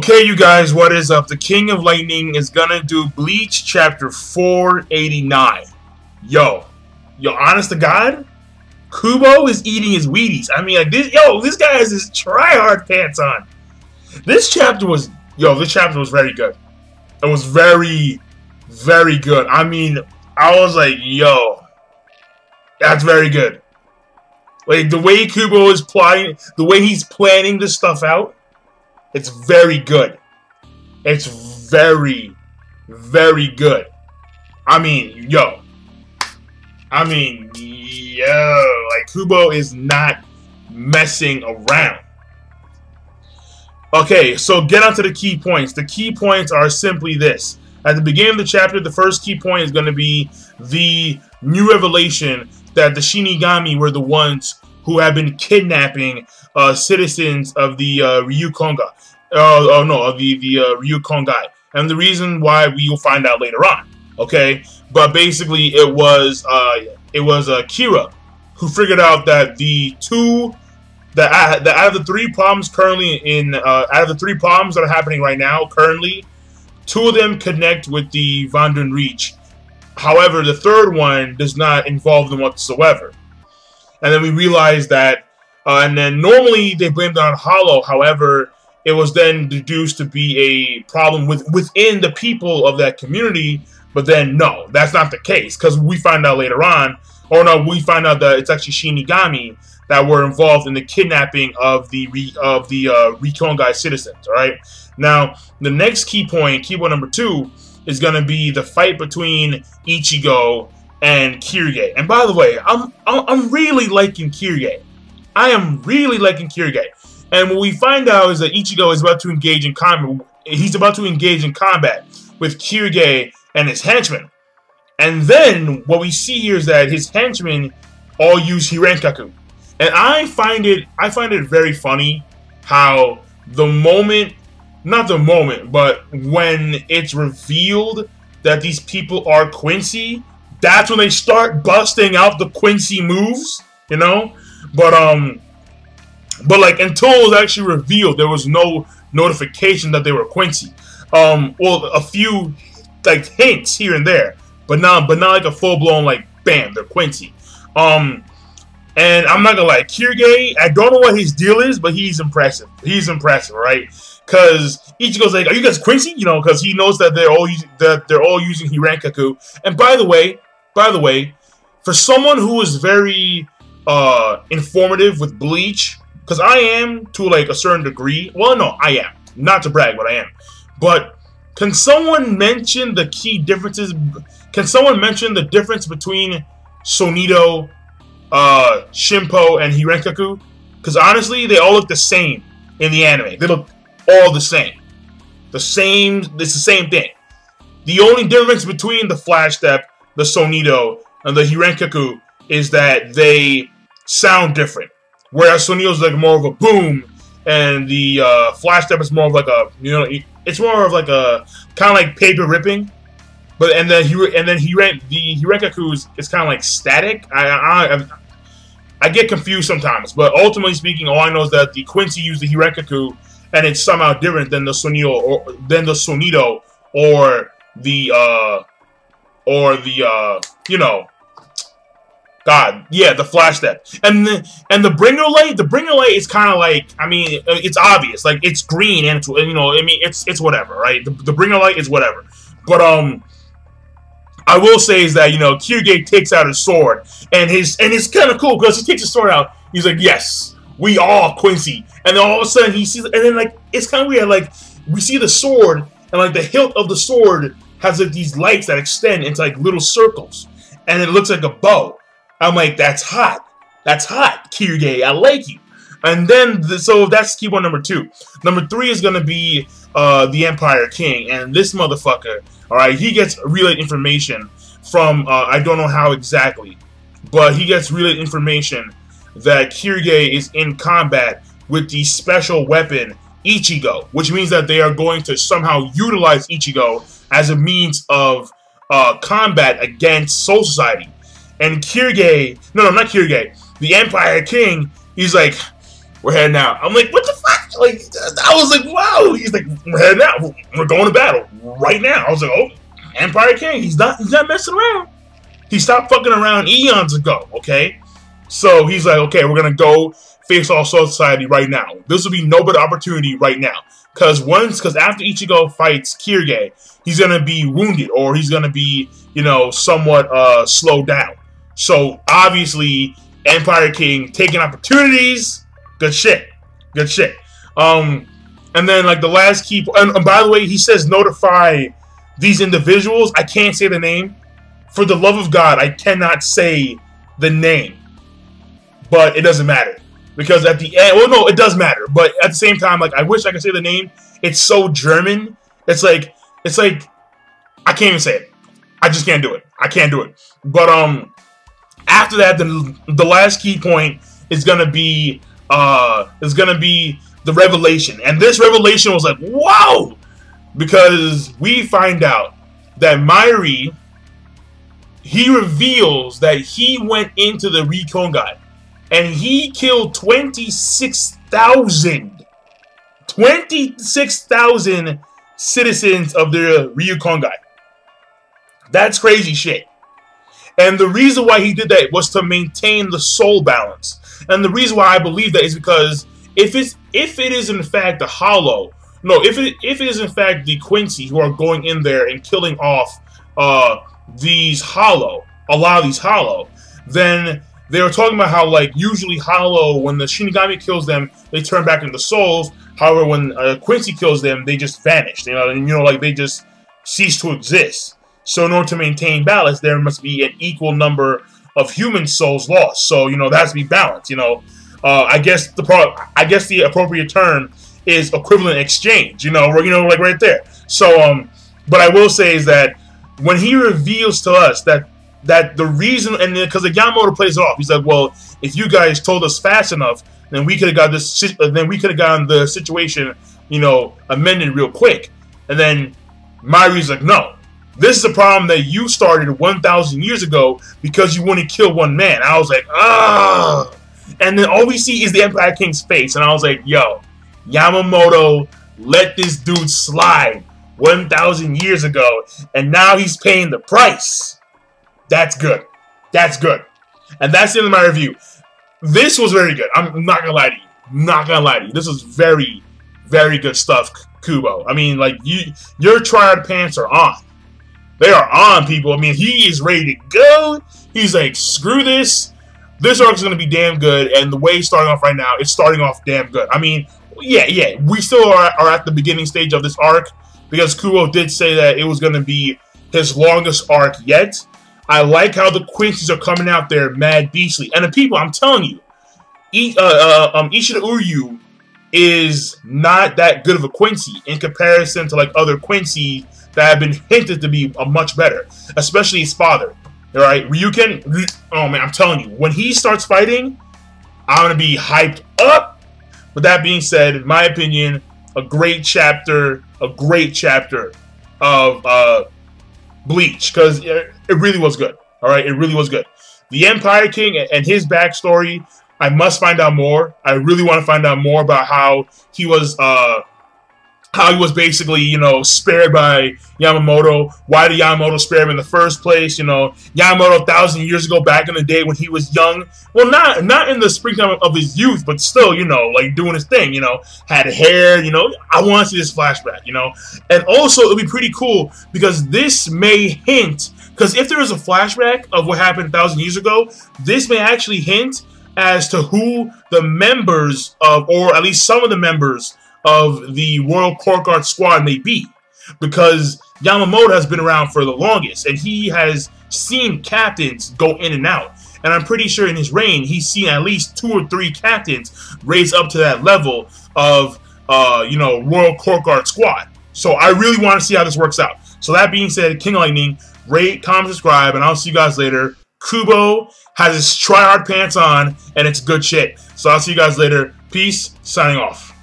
Okay, you guys, what is up? The King of Lightning is gonna do Bleach chapter 489. Yo, honest to God, Kubo is eating his Wheaties. I mean, like this guy has his try-hard pants on. This chapter was very good. It was very, very good. I mean, I was like, yo, that's very good. Like, the way Kubo is plotting, the way he's planning this stuff out, it's very good. It's very, very good. I mean, yo. Like, Kubo is not messing around. Okay, so get on to the key points. The key points are simply this. At the beginning of the chapter, the first key point is going to be the new revelation that the Shinigami were the ones who have been kidnapping citizens of the Ryukonga. Ryukongai. And the reason why we will find out later on. Okay? But basically it was Kira who figured out that out of the three problems that are happening right now, currently, two of them connect with the Vandun Reach. However, the third one does not involve them whatsoever. And then we realized that, and then normally they blamed it on Hollow. However, it was then deduced to be a problem within the people of that community. But then, no, that's not the case, because we find out later on, we find out that it's actually Shinigami that were involved in the kidnapping of the Ryukongai citizens. All right. Now, the next key point number 2, is going to be the fight between Ichigo and Kirige. And by the way, I'm really liking Kirige. I am really liking Kirige. And what we find out is that Ichigo is about to engage in combat. He's about to engage in combat with Kirige and his henchmen. And then what we see here is that his henchmen all use Hirenkaku. And I find it very funny how not the moment, but when it's revealed that these people are Quincy, that's when they start busting out the Quincy moves, you know? But like, until it was actually revealed, there was no notification that they were Quincy. Well, a few like hints here and there, but not like a full-blown like bam, they're Quincy. And I'm not gonna lie, Kirige, I don't know what his deal is, but he's impressive. He's impressive, right? Because Ichigo's like, "Are you guys Quincy?" You know, because he knows that they're all using Hirenkaku. And by the way, for someone who is very informative with Bleach, because I am to like a certain degree. Well, no, I am not to brag, but I am. But can someone mention the key differences? Can someone mention the difference between Sonito, Shimpo, and Hirenkaku? Because honestly, they all look the same in the anime. They look all the same. It's the same thing. The only difference between the Flash Step, the Sonito, and the Hirenkaku is that they sound different. Whereas Sonito's like more of a boom, and the Flash Step is more of like a, it's more of like a kind of like paper ripping. But the Hirenkaku is kind of like static. I get confused sometimes, but ultimately speaking, all I know is that the Quincy used the Hirenkaku, and it's somehow different than the Sonito or the the Flash Step. And the Bringer Light is kind of like, I mean, it's obvious, like it's green and it's, it's whatever, right? The Bringer Light is whatever. But I will say is that, Kirige takes out his sword, and it's kind of cool because he takes his sword out. He's like, "Yes, we are Quincy." And then all of a sudden he sees, and then like it's kind of weird. Like we see the sword, and like the hilt of the sword has like these lights that extend into like little circles, and it looks like a bow. I'm like, that's hot. That's hot, Kirige. I like you. And then so that's key point number 2. Number 3 is gonna be the Empire King, and this motherfucker. All right, he gets relayed information from I don't know how exactly, but he gets relayed information that Kirige is in combat with the special weapon Ichigo, which means that they are going to somehow utilize Ichigo as a means of combat against Soul Society. And Kirige, no, not Kirige, the Empire King, he's like, "We're heading out." I'm like, what the fuck? Like, I was like, wow. He's like, we're heading out. We're going to battle right now. I was like, oh, Empire King. He's not messing around. He stopped fucking around eons ago, okay? So he's like, okay, we're gonna go face off Soul Society right now. This will be no better opportunity right now. Because after Ichigo fights Kirige, he's gonna be wounded, or he's gonna be, you know, somewhat slowed down. So obviously, Empire King taking opportunities, good shit. Good shit. And then like the last key, and by the way, he says notify these individuals. I can't say the name. For the love of God, I cannot say the name. But it doesn't matter. Because at the end, well, no, it does matter. But at the same time, like, I wish I could say the name. It's so German. It's like, I can't even say it. I just can't do it. I can't do it. But, after that, the last key point is gonna be the revelation. And this revelation was like, wow! Because we find out that Mairi, he reveals that he went into the Ryukongai and he killed 26,000 citizens of the Ryukongai. That's crazy shit. And the reason why he did that was to maintain the soul balance. And the reason why I believe that is because if it is in fact the Hollow, no, if it is in fact the Quincy who are going in there and killing off these Hollow, a lot of these Hollow, then they were talking about how, like, usually Hollow, when the Shinigami kills them, they turn back into souls. However, when Quincy kills them, they just vanish. You know, and like they just cease to exist. So in order to maintain balance, there must be an equal number of human souls lost. So, you know, that has to be balanced. You know, I guess the appropriate term is equivalent exchange. You know, like right there. So, but I will say is that when he reveals to us that the reason, and because the Yamamoto plays it off, he's like, well, if you guys told us fast enough, then we could have got this. Then we could have gotten the situation, you know, amended real quick. And then Mairi's like, no, this is a problem that you started 1,000 years ago because you want to kill one man. I was like, ah. And then all we see is the Empire King's face, and I was like, yo, Yamamoto let this dude slide 1,000 years ago, and now he's paying the price. That's good. That's good. And that's the end of my review. This was very good. I'm not gonna lie to you. Not gonna lie to you. This was very, very good stuff, Kubo. I mean, like, your triad pants are on. They are on, people. I mean, he is ready to go. He's like, screw this. This arc is gonna be damn good, and the way it's starting off right now, it's starting off damn good. I mean, yeah. We still are at the beginning stage of this arc, because Kubo did say that it was gonna be his longest arc yet. I like how the Quincy's are coming out there mad beastly. And the people, I'm telling you, Ishida Uryu is not that good of a Quincy in comparison to like other Quincy that have been hinted to be much better. Especially his father. Alright, Ryuken, oh man, I'm telling you, when he starts fighting, I'm going to be hyped up. With that being said, in my opinion, a great chapter of Bleach, because it really was good. All right, it really was good. The Empire King and his backstory, I must find out more. I really want to find out more about how he was basically, you know, spared by Yamamoto. Why did Yamamoto spare him in the first place? You know, Yamamoto 1,000 years ago, back in the day when he was young. Well, not in the springtime of his youth, but still, you know, like doing his thing. You know, had hair. You know, I want to see this flashback. You know, and also it'll be pretty cool because this may hint. Because if there is a flashback of what happened 1,000 years ago, this may actually hint as to who the members of, or at least some of the members of the Royal Court Guard squad may be, because Yamamoto has been around for the longest, and he has seen captains go in and out, and I'm pretty sure in his reign, he's seen at least 2 or 3 captains raise up to that level of, you know, Royal Court Guard squad. So I really want to see how this works out. So that being said, King Lightning, rate, comment, subscribe, and I'll see you guys later. Kubo has his try-hard pants on, and it's good shit. So I'll see you guys later. Peace, signing off.